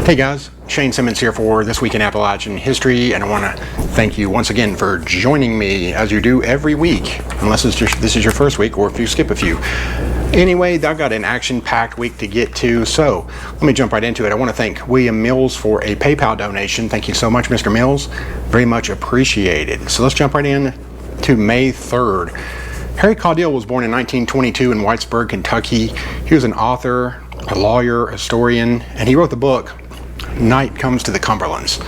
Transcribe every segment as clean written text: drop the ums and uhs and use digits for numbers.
Hey guys, Shane Simmons here for This Week in Appalachian History, and I want to thank you once again for joining me as you do every week, unless this is your first week or if you skip a few. Anyway, I've got an action-packed week to get to, so let me jump right into it. I want to thank William Mills for a PayPal donation. Thank you so much, Mr. Mills. Very much appreciated. So let's jump right in to May 3rd. Harry Caddle was born in 1922 in Whitesburg, Kentucky. He was an author, a lawyer, a historian, and he wrote the book Night Comes to the Cumberlands.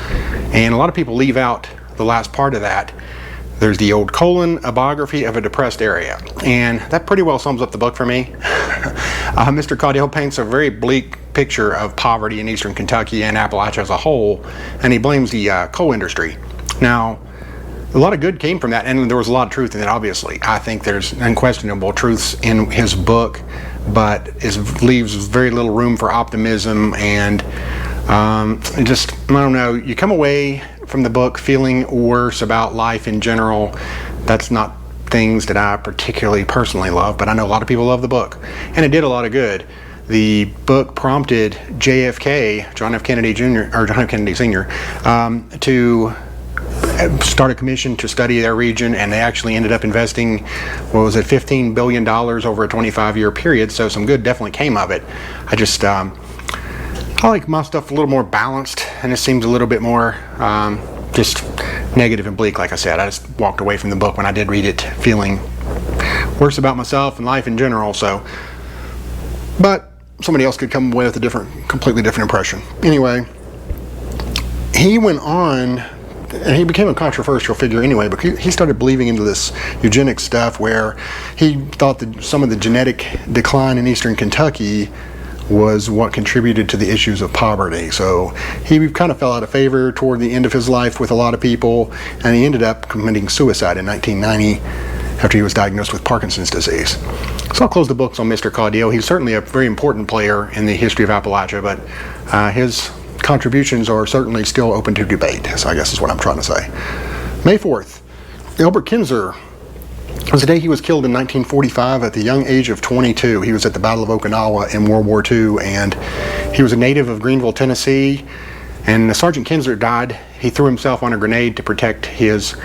And a lot of people leave out the last part of that. There's the old colon, a biography of a depressed area. And that pretty well sums up the book for me. Mr. Caddle paints a very bleak picture of poverty in eastern Kentucky and Appalachia as a whole, and he blames the coal industry. Now, a lot of good came from that, and there was a lot of truth in it, obviously. I think there's unquestionable truths in his book, but it leaves very little room for optimism, and I don't know, you come away from the book feeling worse about life in general. That's not things that I particularly personally love, but I know a lot of people love the book, and it did a lot of good. The book prompted JFK, John F. Kennedy Jr., or John F. Kennedy Sr., to start a commission to study their region, and they actually ended up investing, what was it, $15 billion over a 25-year period, so some good definitely came of it. I like my stuff a little more balanced, and it seems a little bit more just negative and bleak. Like I said, I just walked away from the book when I did read it feeling worse about myself and life in general. But somebody else could come away with a completely different impression. Anyway, he went on, and he became a controversial figure anyway, but he started believing into this eugenics stuff where he thought that some of the genetic decline in eastern Kentucky was what contributed to the issues of poverty. So he kind of fell out of favor toward the end of his life with a lot of people, and he ended up committing suicide in 1990 after he was diagnosed with Parkinson's disease. So I'll close the books on Mr. Caddle. He's certainly a very important player in the history of Appalachia, but his contributions are certainly still open to debate, so I guess is what I'm trying to say. May 4th, Albert Kinser. It was the day he was killed in 1945 at the young age of 22. He was at the Battle of Okinawa in World War II, and he was a native of Greenville, Tennessee. And Sergeant Kinser died. He threw himself on a grenade to protect his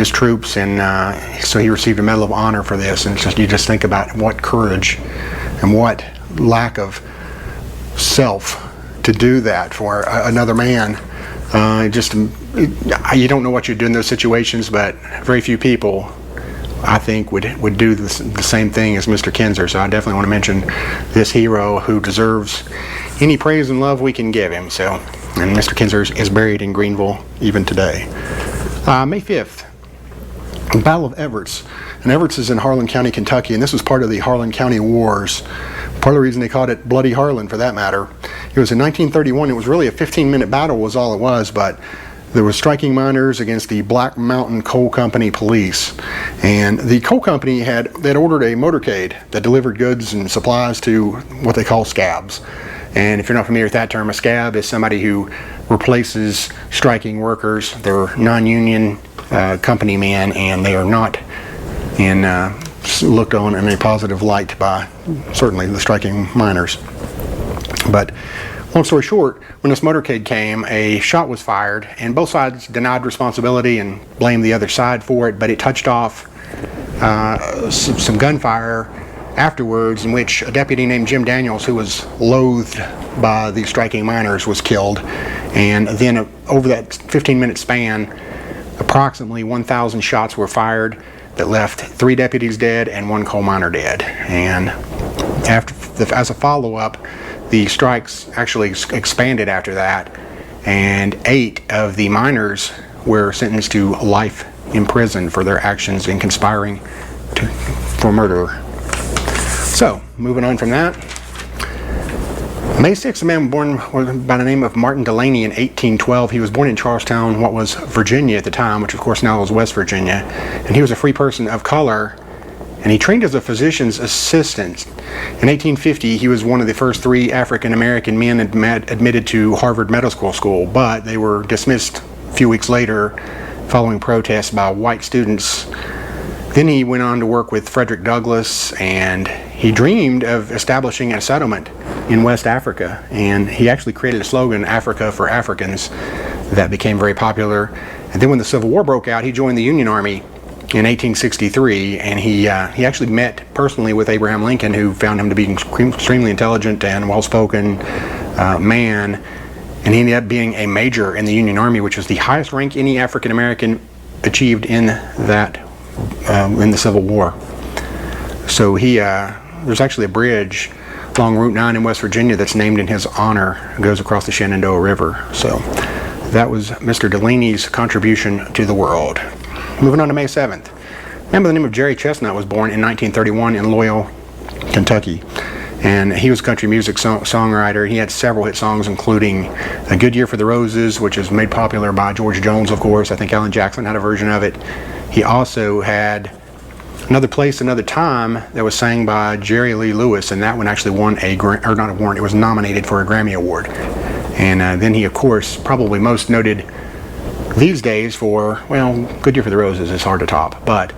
troops, and so he received a Medal of Honor for this. And you just think about what courage and what lack of self to do that for another man. You don't know what you'd do in those situations, but very few people, I think, would do the same thing as Mr. Kinser. So I definitely want to mention this hero who deserves any praise and love we can give him. And Mr. Kinser is buried in Greenville even today. May 5th, Battle of Everts. And Everts is in Harlan County, Kentucky, and this was part of the Harlan County Wars. Part of the reason they called it Bloody Harlan, for that matter. It was in 1931. It was really a 15-minute battle was all it was, but there were striking miners against the Black Mountain Coal Company police. And the coal company had ordered a motorcade that delivered goods and supplies to what they call scabs. And if you're not familiar with that term, a scab is somebody who replaces striking workers. They're non-union company men, and they are not looked on in a positive light by certainly the striking miners. But long story short, when this motorcade came, a shot was fired, and both sides denied responsibility and blamed the other side for it, but it touched off some gunfire afterwards, in which a deputy named Jim Daniels, who was loathed by the striking miners, was killed. And then over that 15-minute span, approximately 1,000 shots were fired that left 3 deputies dead and 1 coal miner dead. And as a follow-up, the strikes actually expanded after that, and 8 of the miners were sentenced to life in prison for their actions in conspiring for murder. So, moving on from that, May 6th, a man born by the name of Martin Delaney in 1812. He was born in Charlestown, what was Virginia at the time, which of course now is West Virginia, and he was a free person of color. And he trained as a physician's assistant. In 1850, he was one of the first 3 African-American men admitted to Harvard Medical School, but they were dismissed a few weeks later following protests by white students. Then he went on to work with Frederick Douglass, and he dreamed of establishing a settlement in West Africa, and he actually created a slogan, Africa for Africans, that became very popular. And then when the Civil War broke out, he joined the Union Army in 1863, and he actually met personally with Abraham Lincoln, who found him to be extremely intelligent and well-spoken man, and he ended up being a major in the Union Army, which was the highest rank any African American achieved in that in the Civil War. So there's actually a bridge along Route 9 in West Virginia that's named in his honor. It goes across the Shenandoah River. So that was Mr. Delaney's contribution to the world. Moving on to May 7th. A man by the name of Jerry Chestnut was born in 1931 in Loyal, Kentucky. And he was a country music songwriter. He had several hit songs, including A Good Year for the Roses, which was made popular by George Jones, of course. I think Alan Jackson had a version of it. He also had Another Place, Another Time, that was sang by Jerry Lee Lewis, and that one actually won it was nominated for a Grammy Award. And then he, of course, probably most noted these days for, well, Good Year for the Roses is hard to top, but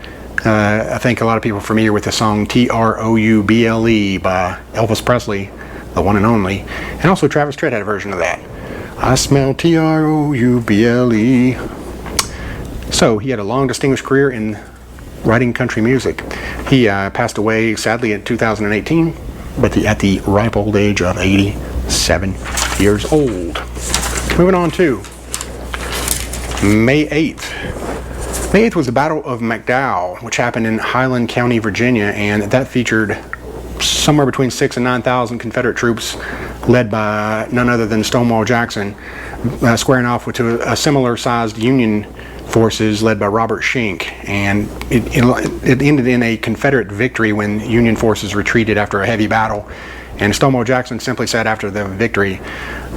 I think a lot of people are familiar with the song Trouble by Elvis Presley, the one and only, and also Travis Tritt had a version of that. I smell Trouble. So he had a long, distinguished career in writing country music. He passed away, sadly, in 2018, but at the ripe old age of 87 years old. Moving on to May 8th. May 8th was the Battle of McDowell, which happened in Highland County, Virginia, and that featured somewhere between 6,000 and 9,000 Confederate troops led by none other than Stonewall Jackson, squaring off with a similar-sized Union forces led by Robert Schenck, and it ended in a Confederate victory when Union forces retreated after a heavy battle. And Stonewall Jackson simply said after the victory,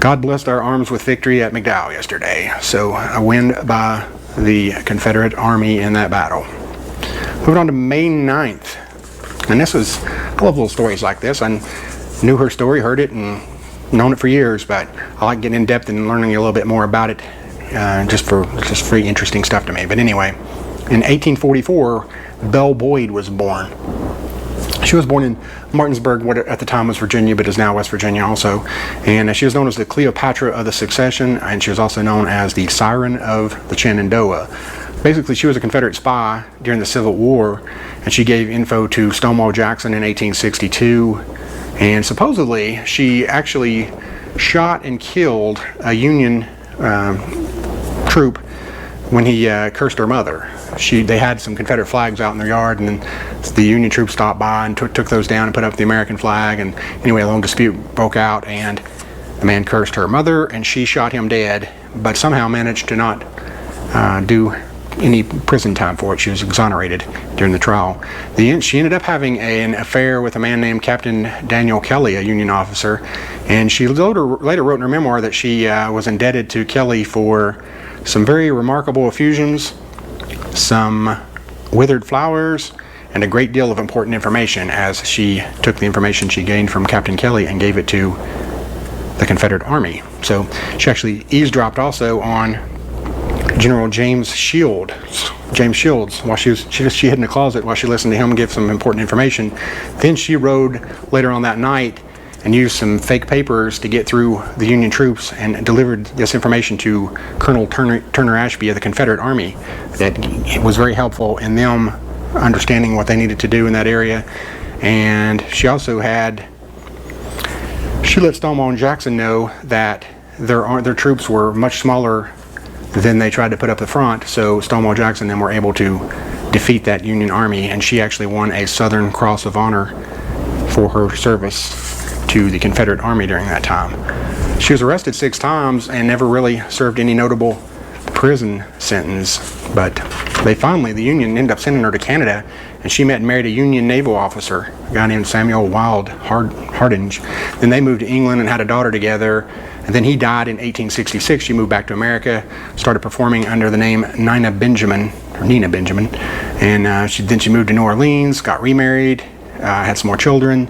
"God blessed our arms with victory at McDowell yesterday." So a win by the Confederate Army in that battle. Moving on to May 9th. And I love little stories like this. I knew her story, heard it, and known it for years, but I like getting in depth and learning a little bit more about it, just pretty interesting stuff to me. But anyway, in 1844, Belle Boyd was born. She was born in Martinsburg, what at the time was Virginia, but is now West Virginia also. And she was known as the Cleopatra of the Succession, and she was also known as the Siren of the Shenandoah. Basically, she was a Confederate spy during the Civil War, and she gave info to Stonewall Jackson in 1862. And supposedly, she actually shot and killed a Union troop when he cursed her mother. They had some Confederate flags out in their yard, and the Union troops stopped by and took those down and put up the American flag. And anyway, a long dispute broke out, and the man cursed her mother, and she shot him dead, but somehow managed to not do any prison time for it. She was exonerated during the trial. She ended up having an affair with a man named Captain Daniel Kelly, a Union officer, and she later wrote in her memoir that she was indebted to Kelly for some very remarkable effusions, some withered flowers, and a great deal of important information, as she took the information she gained from Captain Kelly and gave it to the Confederate Army. So she actually eavesdropped also on General James Shields, while she hid in a closet while she listened to him give some important information. Then she rode later on that night and used some fake papers to get through the Union troops and delivered this information to Colonel Turner Ashby of the Confederate Army. That it was very helpful in them understanding what they needed to do in that area. And she also let Stonewall and Jackson know that their troops were much smaller than they tried to put up the front, so Stonewall Jackson and them were able to defeat that Union Army, and she actually won a Southern Cross of Honor for her service to the Confederate Army during that time. She was arrested 6 times and never really served any notable prison sentence, but the Union ended up sending her to Canada, and she met and married a Union naval officer, a guy named Samuel Wild Hardinge. Then they moved to England and had a daughter together, and then he died in 1866. She moved back to America, started performing under the name Nina Benjamin, and then she moved to New Orleans, got remarried, had some more children.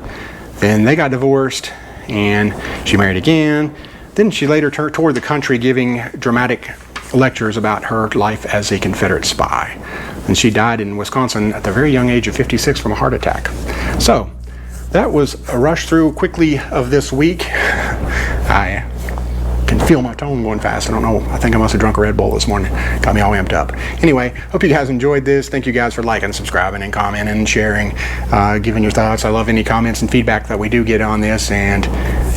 Then they got divorced, and she married again. Then she later toured the country giving dramatic lectures about her life as a Confederate spy. And she died in Wisconsin at the very young age of 56 from a heart attack. So, that was a rush through quickly of this week. I can feel my tone going fast. I don't know. I think I must have drunk a Red Bull this morning. Got me all amped up. Anyway, hope you guys enjoyed this. Thank you guys for liking, subscribing, and commenting and sharing, giving your thoughts. I love any comments and feedback that we do get on this. And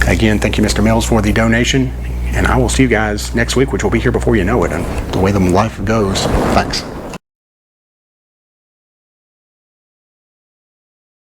again, thank you, Mr. Mills, for the donation. And I will see you guys next week, which will be here before you know it, and the way the life goes. Thanks.